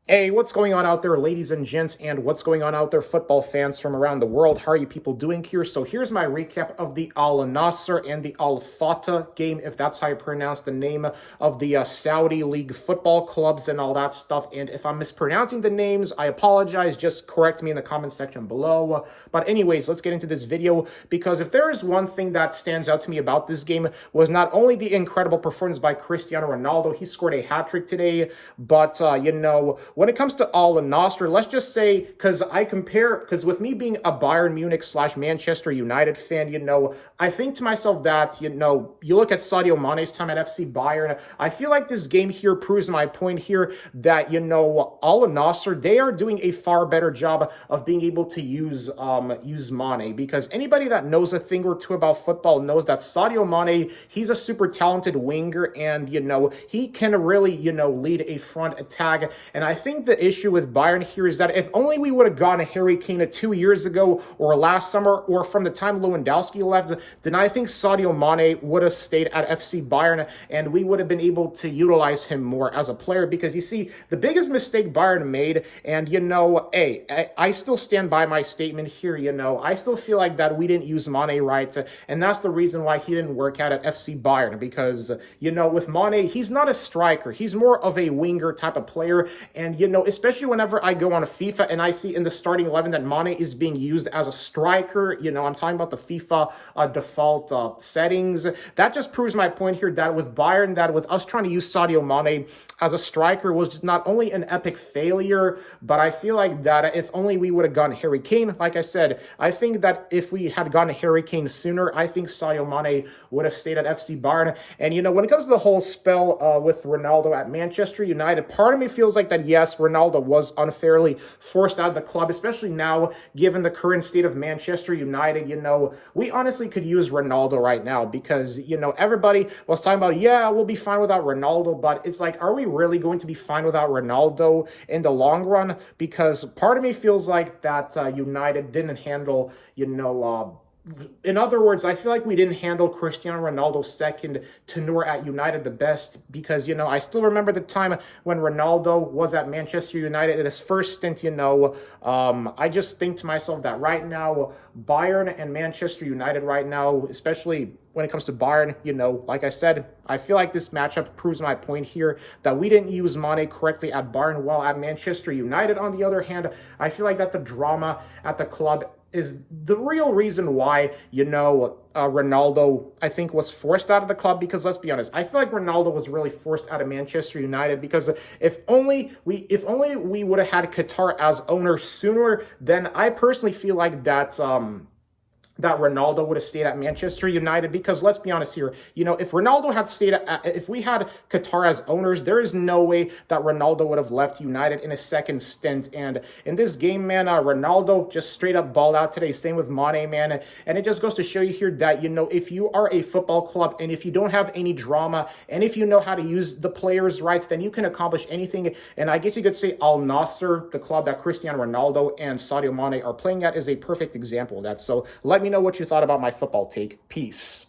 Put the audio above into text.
Hey, what's going on out there, ladies and gents, and what's going on out there, football fans from around the world? How are you people doing here? So here's my recap of the Al-Nassr and the Al-Fateh game, if that's how you pronounce the name of the Saudi League football clubs and all that stuff. And if I'm mispronouncing the names, I apologize. Just correct me in the comment section below. But anyways, let's get into this video, because if there is one thing that stands out to me about this game was not only the incredible performance by Cristiano Ronaldo, he scored a hat-trick today, but, when it comes to Al-Nassr, let's just say, because with me being a Bayern Munich / Manchester United fan, I think to myself that, you look at Sadio Mane's time at FC Bayern, I feel like this game here proves my point here that, Al-Nassr, they are doing a far better job of being able to use Mane, because anybody that knows a thing or two about football knows that Sadio Mane, he's a super talented winger, and, he can really, lead a front attack. And I think the issue with Bayern here is that if only we would have gotten Harry Kane 2 years ago or last summer or from the time Lewandowski left, then I think Sadio Mane would have stayed at FC Bayern and we would have been able to utilize him more as a player. Because you see, the biggest mistake Bayern made, and I still stand by my statement here, I still feel like that we didn't use Mane right, and that's the reason why he didn't work out at FC Bayern. Because, with Mane, he's not a striker, he's more of a winger type of player. And, especially whenever I go on a FIFA and I see in the starting 11 that Mane is being used as a striker, I'm talking about the FIFA default settings, that just proves my point here that with Bayern, that with us trying to use Sadio Mane as a striker was just not only an epic failure, but I feel like that if only we would have gotten Harry Kane, like I said, I think that if we had gotten Harry Kane sooner, I think Sadio Mane would have stayed at FC Bayern. And, when it comes to the whole spell with Ronaldo at Manchester United, part of me feels like that, yes, Ronaldo was unfairly forced out of the club, especially now, given the current state of Manchester United. We honestly could use Ronaldo right now because, everybody was talking about, yeah, we'll be fine without Ronaldo, but it's like, are we really going to be fine without Ronaldo in the long run? Because part of me feels like that United didn't handle, in other words, I feel like we didn't handle Cristiano Ronaldo's second tenure at United the best because, I still remember the time when Ronaldo was at Manchester United in his first stint, I just think to myself that right now, Bayern and Manchester United right now, especially when it comes to Bayern, like I said, I feel like this matchup proves my point here that we didn't use Mane correctly at Bayern, while at Manchester United, on the other hand, I feel like that the drama at the club is the real reason why, Ronaldo, I think, was forced out of the club. Because let's be honest, I feel like Ronaldo was really forced out of Manchester United because if only we would have had Qatar as owner sooner, then I personally feel like that that Ronaldo would have stayed at Manchester United. Because let's be honest here, if Ronaldo had stayed if we had Qatar as owners, there is no way that Ronaldo would have left United in a second stint. And in this game, man, Ronaldo just straight up balled out today. Same with Mane, man. And it just goes to show you here that, if you are a football club and if you don't have any drama and if you know how to use the players' rights, then you can accomplish anything. And I guess you could say Al-Nassr, the club that Cristiano Ronaldo and Sadio Mane are playing at, is a perfect example of that. So let me know what you thought about my football take. Peace.